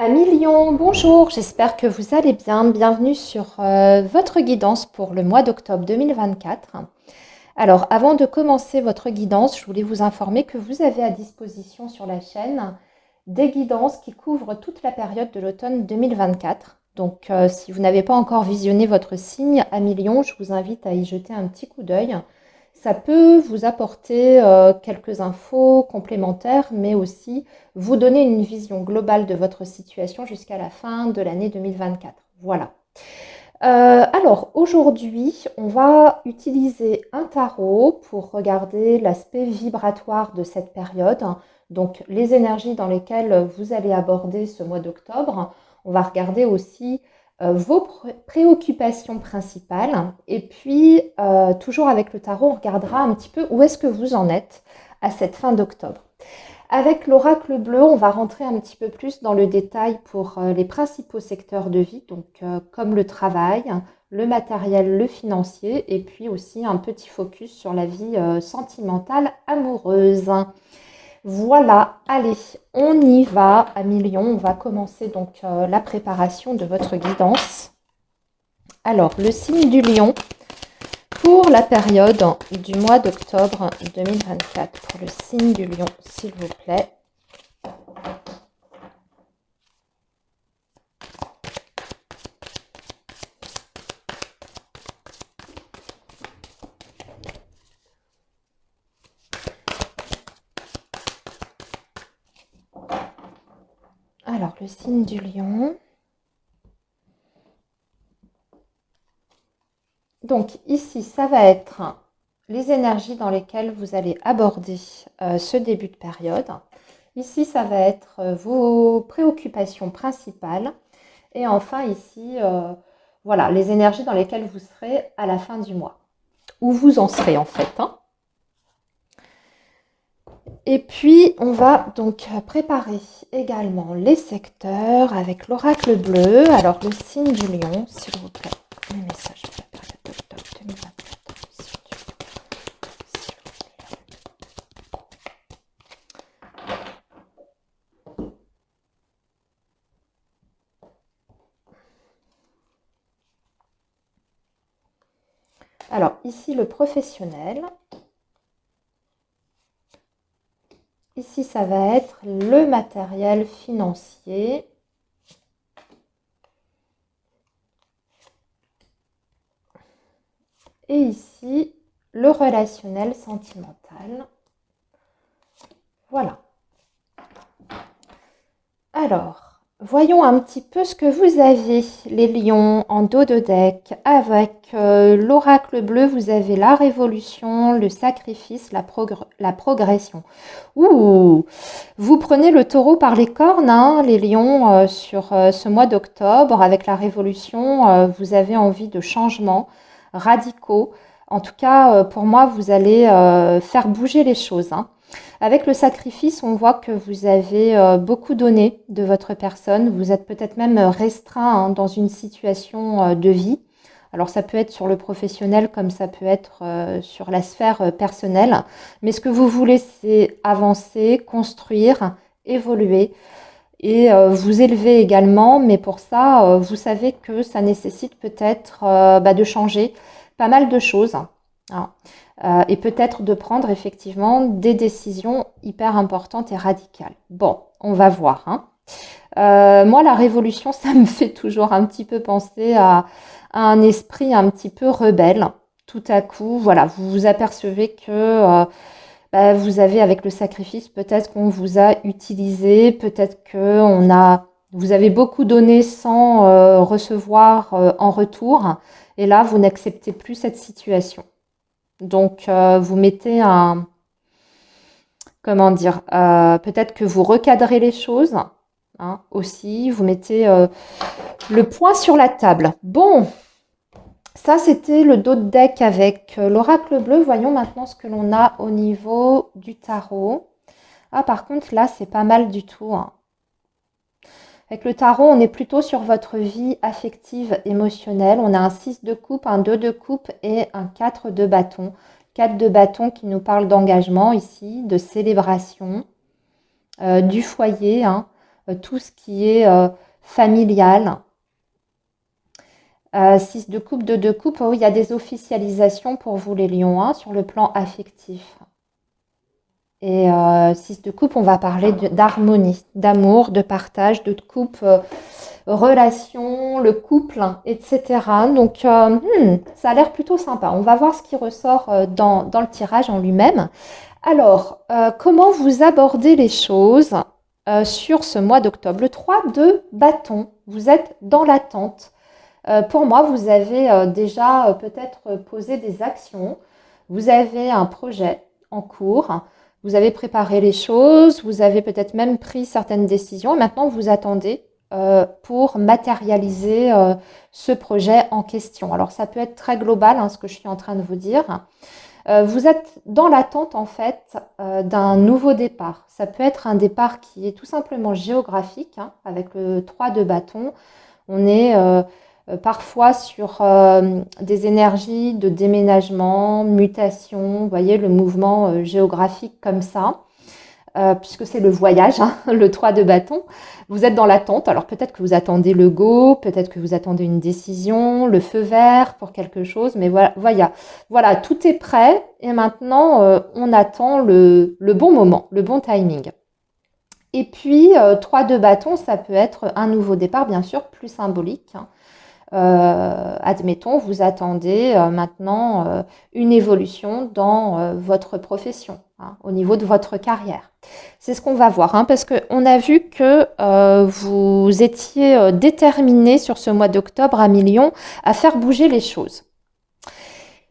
Amis Lion, bonjour, j'espère que vous allez bien. Bienvenue sur votre guidance pour le mois d'octobre 2024. Alors, avant de commencer votre guidance, je voulais vous informer que vous avez à disposition sur la chaîne des guidances qui couvrent toute la période de l'automne 2024. Donc, si vous n'avez pas encore visionné votre signe, Amis Lion, je vous invite à y jeter un petit coup d'œil. Ça peut vous apporter quelques infos complémentaires, mais aussi vous donner une vision globale de votre situation jusqu'à la fin de l'année 2024. Voilà. Alors aujourd'hui, on va utiliser un tarot pour regarder l'aspect vibratoire de cette période, donc les énergies dans lesquelles vous allez aborder ce mois d'octobre. On va regarder aussi vos préoccupations principales et puis toujours avec le tarot, on regardera un petit peu où est-ce que vous en êtes à cette fin d'octobre. Avec l'oracle bleu, on va rentrer un petit peu plus dans le détail pour les principaux secteurs de vie, donc comme le travail, le matériel, le financier, et puis aussi un petit focus sur la vie sentimentale amoureuse. Voilà, allez, on y va, amis Lion. On va commencer donc la préparation de votre guidance. Alors, le signe du lion pour la période du mois d'octobre 2024. Pour le signe du lion, s'il vous plaît. Alors, le signe du lion. Donc, ici, ça va être les énergies dans lesquelles vous allez aborder ce début de période. Ici, ça va être vos préoccupations principales. Et enfin, ici, voilà, les énergies dans lesquelles vous serez à la fin du mois. Où vous en serez, en fait. Et puis, on va donc préparer également les secteurs avec l'oracle bleu. Alors, le signe du lion, s'il vous plaît. Les messages de la période d'octobre 2024. Le signe du lion, s'il vous plaît. Alors, ici, le professionnel. Ici, ça va être le matériel financier. Et ici, le relationnel sentimental. Voilà. Alors, voyons un petit peu ce que vous avez, les lions, en dos de deck. Avec l'oracle bleu, vous avez la révolution, le sacrifice, la progression. Ouh! Vous prenez le taureau par les cornes, hein, les lions, sur ce mois d'octobre. Avec la révolution, vous avez envie de changements radicaux. En tout cas, pour moi, vous allez faire bouger les choses, hein. Avec le sacrifice, on voit que vous avez beaucoup donné de votre personne. Vous êtes peut-être même restreint, hein, dans une situation de vie. Alors ça peut être sur le professionnel comme ça peut être sur la sphère personnelle. Mais ce que vous voulez, c'est avancer, construire, évoluer et vous élever également. Mais pour ça, vous savez que ça nécessite peut-être de changer pas mal de choses, hein. Et peut-être de prendre effectivement des décisions hyper importantes et radicales. Bon, on va voir, hein. Moi, la révolution, ça me fait toujours un petit peu penser à un esprit un petit peu rebelle. Tout à coup, voilà, vous vous apercevez que vous avez avec le sacrifice, peut-être qu'on vous a utilisé, peut-être que vous avez beaucoup donné sans recevoir en retour. Et là, vous n'acceptez plus cette situation. Donc, vous mettez comment dire, peut-être que vous recadrez les choses, hein, aussi. Vous mettez le point sur la table. Bon, ça c'était le dos de deck avec l'oracle bleu. Voyons maintenant ce que l'on a au niveau du tarot. Ah, par contre, là, c'est pas mal du tout, hein. Avec le tarot, on est plutôt sur votre vie affective, émotionnelle. On a un 6 de coupe, un 2 de coupe et un 4 de bâton. 4 de bâton qui nous parle d'engagement ici, de célébration, du foyer, hein. tout ce qui est familial. 6 de coupe, 2 de coupe, oui, il y a des officialisations pour vous les lions, hein, sur le plan affectif. Et 6 de coupe, on va parler d'harmonie, d'amour, de partage, de coupe, relation, le couple, etc. Donc, ça a l'air plutôt sympa. On va voir ce qui ressort dans le tirage en lui-même. Alors, comment vous abordez les choses sur ce mois d'octobre? Le 3 de bâton, vous êtes dans l'attente. Pour moi, vous avez déjà peut-être posé des actions. Vous avez un projet en cours. Vous avez préparé les choses. Vous avez peut-être même pris certaines décisions. Et maintenant, vous attendez pour matérialiser ce projet en question. Alors, ça peut être très global, hein, ce que je suis en train de vous dire. Vous êtes dans l'attente en fait d'un nouveau départ. Ça peut être un départ qui est tout simplement géographique, hein, avec le 3 de bâton. On est parfois sur des énergies de déménagement, mutation, vous voyez le mouvement géographique comme ça. Puisque c'est le voyage, hein, le 3 de bâton. Vous êtes dans l'attente, alors peut-être que vous attendez le go, peut-être que vous attendez une décision, le feu vert pour quelque chose, mais voilà, tout est prêt et maintenant on attend le bon moment, le bon timing. Et puis 3 de bâton, ça peut être un nouveau départ, bien sûr, plus symbolique, hein. Admettons, vous attendez maintenant une évolution dans votre profession, hein, au niveau de votre carrière. C'est ce qu'on va voir, hein, parce qu'on a vu que vous étiez déterminé sur ce mois d'octobre à Million à faire bouger les choses.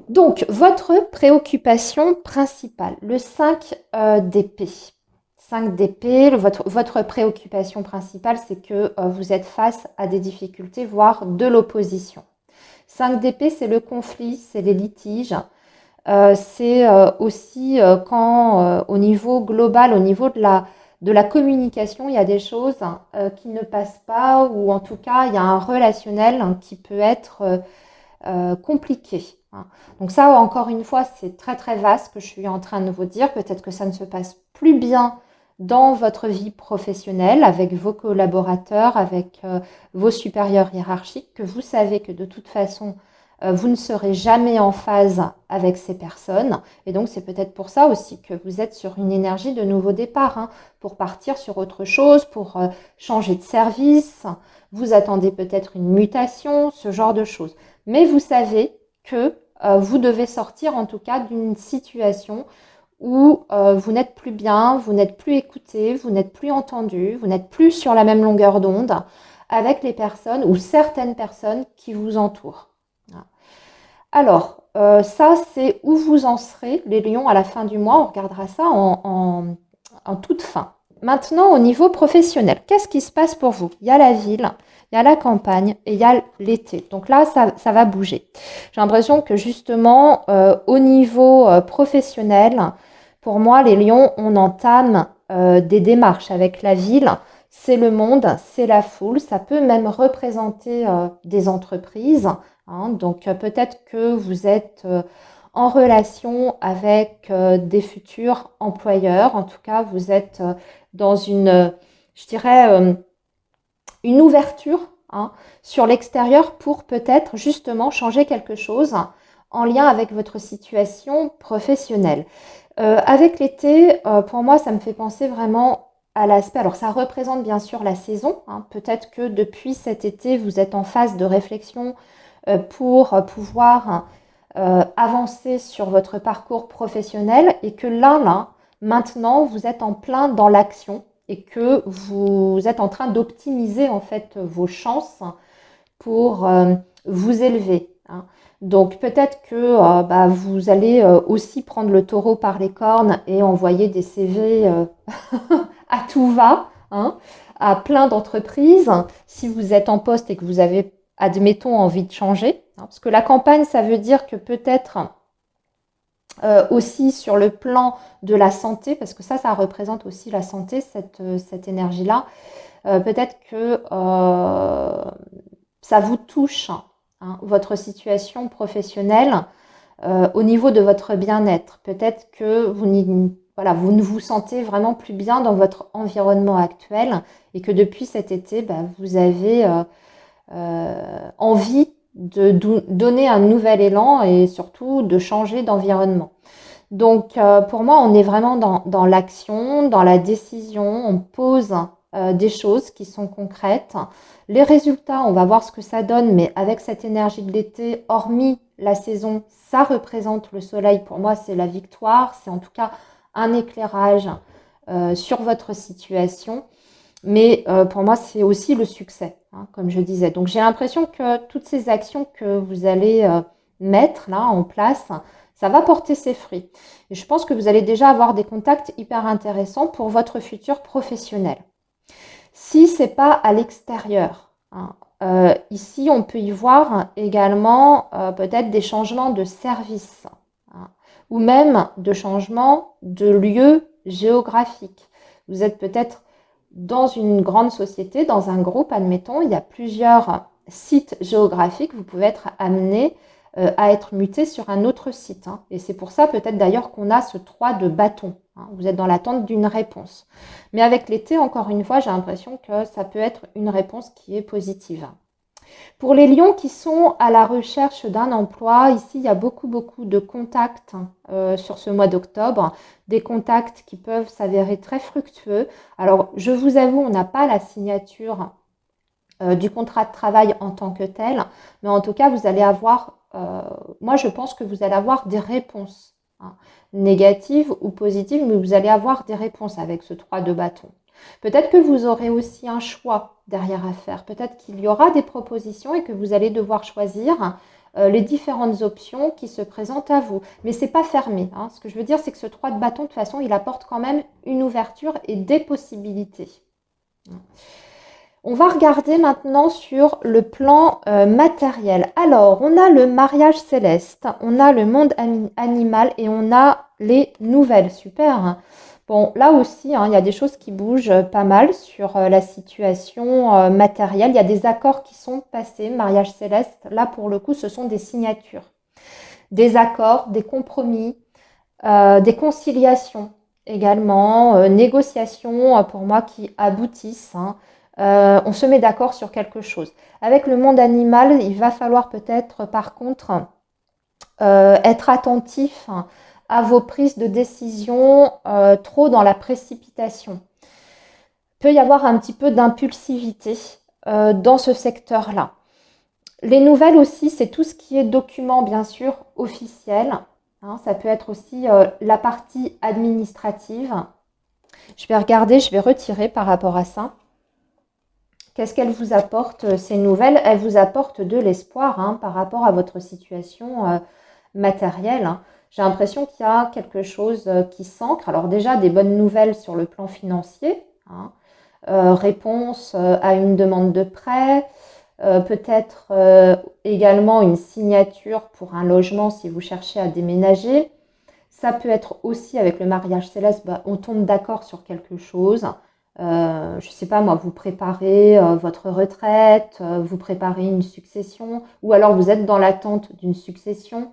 Donc, votre préoccupation principale, le 5 d'épée. 5 d'épée, votre préoccupation principale, c'est que vous êtes face à des difficultés, voire de l'opposition. 5 d'épée, c'est le conflit, c'est les litiges. C'est aussi quand, au niveau global, au niveau de la communication, il y a des choses qui ne passent pas, ou en tout cas, il y a un relationnel qui peut être compliqué, hein. Donc ça, encore une fois, c'est très très vaste ce que je suis en train de vous dire. Peut-être que ça ne se passe plus bien dans votre vie professionnelle, avec vos collaborateurs, avec vos supérieurs hiérarchiques, que vous savez que de toute façon, vous ne serez jamais en phase avec ces personnes. Et donc, c'est peut-être pour ça aussi que vous êtes sur une énergie de nouveau départ, hein, pour partir sur autre chose, pour changer de service. Vous attendez peut-être une mutation, ce genre de choses. Mais vous savez que vous devez sortir en tout cas d'une situation où vous n'êtes plus bien, vous n'êtes plus écouté, vous n'êtes plus entendu, vous n'êtes plus sur la même longueur d'onde avec les personnes ou certaines personnes qui vous entourent. Alors, ça, c'est où vous en serez, les lions, à la fin du mois. On regardera ça en toute fin. Maintenant, au niveau professionnel, qu'est-ce qui se passe pour vous? Il y a la ville, il y a la campagne et il y a l'été. Donc là, ça va bouger. J'ai l'impression que justement, au niveau professionnel, pour moi, les lions, on entame des démarches avec la ville. C'est le monde, c'est la foule. Ça peut même représenter des entreprises, hein. Donc peut-être que vous êtes en relation avec des futurs employeurs. En tout cas, vous êtes dans une, je dirais, une ouverture, hein, sur l'extérieur pour peut-être justement changer quelque chose en lien avec votre situation professionnelle. Avec l'été, pour moi, ça me fait penser vraiment à l'aspect. Alors, ça représente bien sûr la saison, hein. Peut-être que depuis cet été, vous êtes en phase de réflexion pour pouvoir avancer sur votre parcours professionnel et que là, maintenant, vous êtes en plein dans l'action et que vous êtes en train d'optimiser en fait vos chances pour vous élever, hein. Donc peut-être que vous allez aussi prendre le taureau par les cornes et envoyer des CV à tout va, hein, à plein d'entreprises. Si vous êtes en poste et que vous avez, admettons, envie de changer, hein, parce que la campagne, ça veut dire que peut-être aussi sur le plan de la santé, parce que ça représente aussi la santé, cette énergie-là. Peut-être que ça vous touche, hein, votre situation professionnelle au niveau de votre bien-être. Peut-être que voilà, vous ne vous sentez vraiment plus bien dans votre environnement actuel et que depuis cet été, vous avez envie de donner un nouvel élan et surtout de changer d'environnement. Donc, pour moi, on est vraiment dans l'action, dans la décision. On pose des choses qui sont concrètes. Les résultats, on va voir ce que ça donne, mais avec cette énergie de l'été, hormis la saison, ça représente le soleil. Pour moi, c'est la victoire. C'est en tout cas un éclairage sur votre situation. Mais pour moi, c'est aussi le succès, hein, comme je disais. Donc, j'ai l'impression que toutes ces actions que vous allez mettre là en place, ça va porter ses fruits. Et je pense que vous allez déjà avoir des contacts hyper intéressants pour votre futur professionnel. Si c'est pas à l'extérieur, hein, ici, on peut y voir également peut-être des changements de service, hein, ou même de changements de lieu géographique. Vous êtes peut-être dans une grande société, dans un groupe, admettons, il y a plusieurs sites géographiques, vous pouvez être amené à être muté sur un autre site, hein. Et c'est pour ça peut-être d'ailleurs qu'on a ce 3 de bâton, hein. Vous êtes dans l'attente d'une réponse. Mais avec l'été, encore une fois, j'ai l'impression que ça peut être une réponse qui est positive. Pour les lions qui sont à la recherche d'un emploi, ici, il y a beaucoup de contacts sur ce mois d'octobre, des contacts qui peuvent s'avérer très fructueux. Alors, je vous avoue, on n'a pas la signature du contrat de travail en tant que tel, mais en tout cas, vous allez avoir, moi, je pense que vous allez avoir des réponses, hein, négatives ou positives, mais vous allez avoir des réponses avec ce 3 de bâton. Peut-être que vous aurez aussi un choix derrière à faire. Peut-être qu'il y aura des propositions et que vous allez devoir choisir les différentes options qui se présentent à vous. Mais ce n'est pas fermé, hein. Ce que je veux dire, c'est que ce 3 de bâton, de toute façon, il apporte quand même une ouverture et des possibilités. On va regarder maintenant sur le plan matériel. Alors, on a le mariage céleste, on a le monde animal et on a les nouvelles. Super. Bon, là aussi, hein, il y a des choses qui bougent pas mal sur la situation matérielle. Il y a des accords qui sont passés. Mariage céleste, là pour le coup, ce sont des signatures. Des accords, des compromis, des conciliations également, négociations pour moi qui aboutissent, hein. On se met d'accord sur quelque chose. Avec le monde animal, il va falloir peut-être par contre être attentif à vos prises de décision trop dans la précipitation. Il peut y avoir un petit peu d'impulsivité dans ce secteur-là. Les nouvelles aussi, c'est tout ce qui est document, bien sûr, officiel. Hein, ça peut être aussi la partie administrative. Je vais regarder, je vais retirer par rapport à ça. Qu'est-ce qu'elles vous apportent, ces nouvelles? Elles vous apportent de l'espoir, hein, par rapport à votre situation matérielle, hein. J'ai l'impression qu'il y a quelque chose qui s'ancre. Alors déjà, des bonnes nouvelles sur le plan financier, hein. Réponse à une demande de prêt, peut-être également une signature pour un logement si vous cherchez à déménager. Ça peut être aussi avec le mariage céleste, on tombe d'accord sur quelque chose. Je ne sais pas moi, vous préparez votre retraite, vous préparez une succession, ou alors vous êtes dans l'attente d'une succession.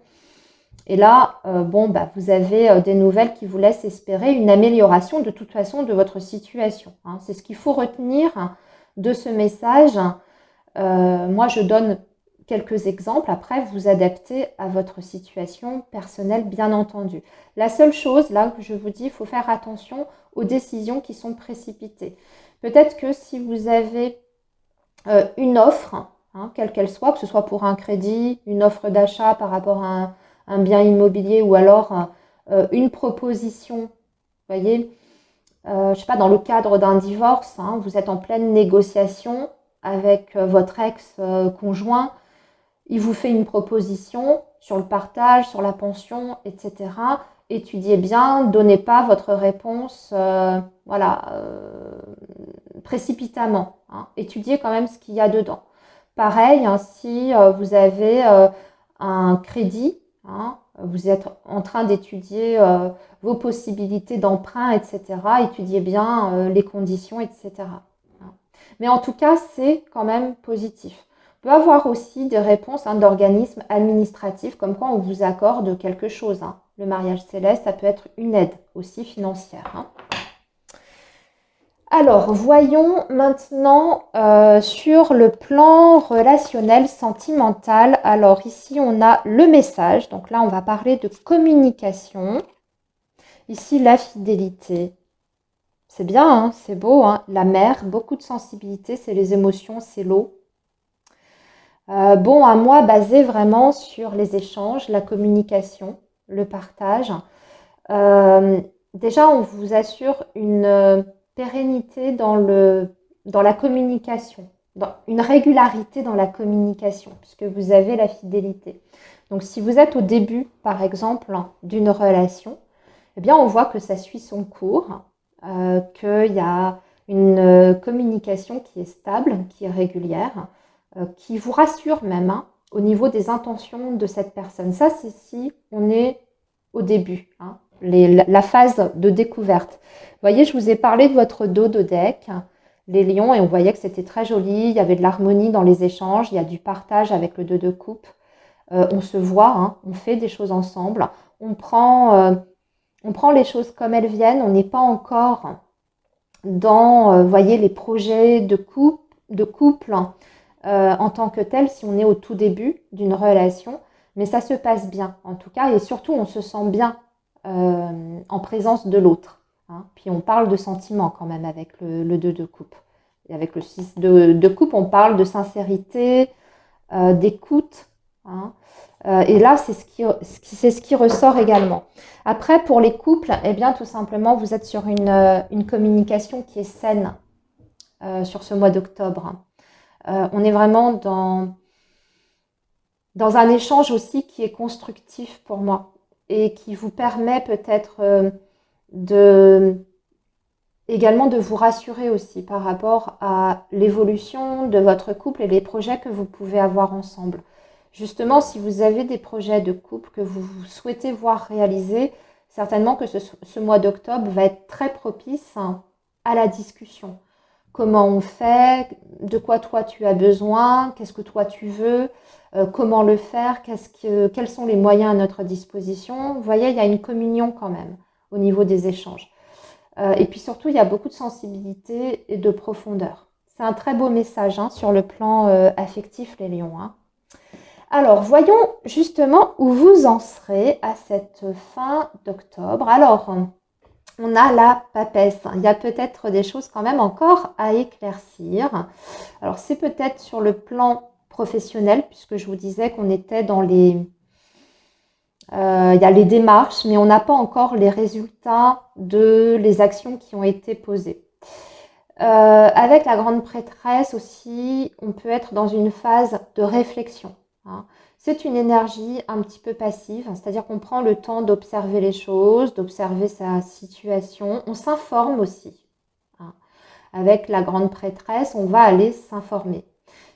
Et là, vous avez des nouvelles qui vous laissent espérer une amélioration de toute façon de votre situation, hein. C'est ce qu'il faut retenir de ce message. Moi, je donne quelques exemples. Après, vous adaptez à votre situation personnelle, bien entendu. La seule chose, là, que je vous dis, il faut faire attention aux décisions qui sont précipitées. Peut-être que si vous avez une offre, hein, quelle qu'elle soit, que ce soit pour un crédit, une offre d'achat par rapport à un bien immobilier ou alors une proposition, vous voyez, je ne sais pas, dans le cadre d'un divorce, hein, vous êtes en pleine négociation avec votre ex-conjoint, il vous fait une proposition sur le partage, sur la pension, etc. Étudiez bien, donnez pas votre réponse précipitamment, hein. Étudiez quand même ce qu'il y a dedans. Pareil, hein, si vous avez un crédit, hein, vous êtes en train d'étudier vos possibilités d'emprunt, etc. Étudiez bien les conditions, etc. Mais en tout cas, c'est quand même positif. On peut avoir aussi des réponses, hein, d'organismes administratifs, comme quoi on vous accorde quelque chose, hein. Le mariage céleste, ça peut être une aide aussi financière, hein. Alors, voyons maintenant sur le plan relationnel, sentimental. Alors ici, on a le message. Donc là, on va parler de communication. Ici, la fidélité. C'est bien, hein, c'est beau, hein. La mer, beaucoup de sensibilité, c'est les émotions, c'est l'eau. Bon, un mois basé vraiment sur les échanges, la communication, le partage. Euh, Déjà, on vous assure une pérennité dans la communication, une régularité dans la communication, puisque vous avez la fidélité. Donc, si vous êtes au début, par exemple, d'une relation, eh bien, on voit que ça suit son cours, qu'il y a une communication qui est stable, qui est régulière, qui vous rassure même, hein, au niveau des intentions de cette personne. Ça, c'est si on est au début, hein, la phase de découverte. Vous voyez, je vous ai parlé de votre dos de deck, les lions, et on voyait que c'était très joli, il y avait de l'harmonie dans les échanges, il y a du partage avec le 2 de coupe. On se voit, hein, on fait des choses ensemble, on prend les choses comme elles viennent, on n'est pas encore dans, voyez, les projets de couple en tant que tel, si on est au tout début d'une relation, mais ça se passe bien en tout cas, et surtout on se sent bien en présence de l'autre, hein. Puis on parle de sentiments quand même avec le 2 de coupe. Et avec le 6 de coupe, on parle de sincérité, d'écoute, hein. Et là, c'est ce qui ressort également. Après, pour les couples, eh bien, tout simplement, vous êtes sur une communication qui est saine sur ce mois d'octobre. On est vraiment dans un échange aussi qui est constructif pour moi et qui vous permet peut-être de également de vous rassurer aussi par rapport à l'évolution de votre couple et les projets que vous pouvez avoir ensemble. Justement, si vous avez des projets de couple que vous souhaitez voir réalisés, certainement que ce mois d'octobre va être très propice à la discussion. Comment on fait, de quoi toi tu as besoin, qu'est-ce que toi tu veux, comment le faire, quels sont les moyens à notre disposition. Vous voyez, il y a une communion quand même au niveau des échanges. Et puis surtout, il y a beaucoup de sensibilité et de profondeur. C'est un très beau message, hein, sur le plan affectif, les lions, hein. Alors, voyons justement où vous en serez à cette fin d'octobre. Alors, on a la papesse. Il y a peut-être des choses quand même encore à éclaircir. Alors, c'est peut-être sur le plan professionnel, puisque je vous disais qu'on était dans il y a les démarches, mais on n'a pas encore les résultats de les actions qui ont été posées. Avec la grande prêtresse aussi, on peut être dans une phase de réflexion, hein. C'est une énergie un petit peu passive, c'est-à-dire qu'on prend le temps d'observer les choses, d'observer sa situation. On s'informe aussi, hein. Avec la grande prêtresse, on va aller s'informer.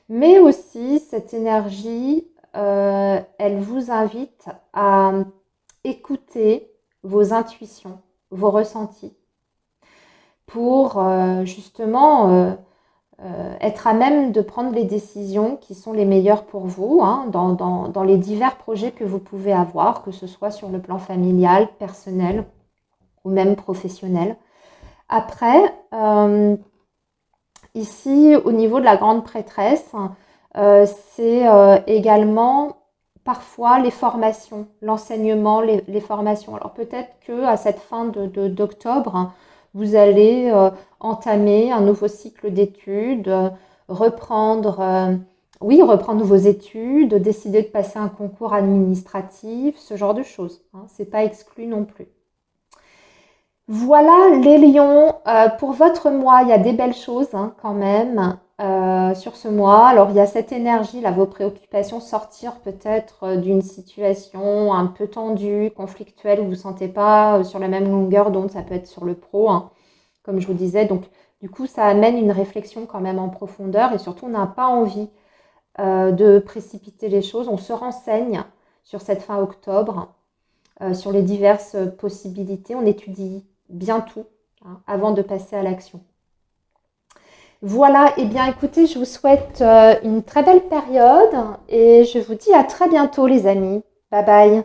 Mais aussi, cette énergie, elle vous invite à écouter vos intuitions, vos ressentis, pour justement être à même de prendre les décisions qui sont les meilleures pour vous, hein, dans les divers projets que vous pouvez avoir, que ce soit sur le plan familial, personnel ou même professionnel. Après, ici, au niveau de la grande prêtresse, c'est également parfois les formations, l'enseignement, les formations. Alors peut-être qu'à cette fin d'octobre, vous allez entamer un nouveau cycle d'études, reprendre vos études, décider de passer un concours administratif, ce genre de choses, hein. C'est pas exclu non plus. Voilà les lions, pour votre mois, il y a des belles choses, hein, quand même sur ce mois. Alors il y a cette énergie, là, vos préoccupations, sortir peut-être d'une situation un peu tendue, conflictuelle, où vous ne vous sentez pas sur la même longueur d'onde, ça peut être sur le pro, hein, comme je vous disais. Donc du coup, ça amène une réflexion quand même en profondeur et surtout, on n'a pas envie de précipiter les choses. On se renseigne sur cette fin octobre, sur les diverses possibilités. On étudie bien tout, hein, avant de passer à l'action. Voilà, et bien écoutez, je vous souhaite une très belle période et je vous dis à très bientôt les amis. Bye bye.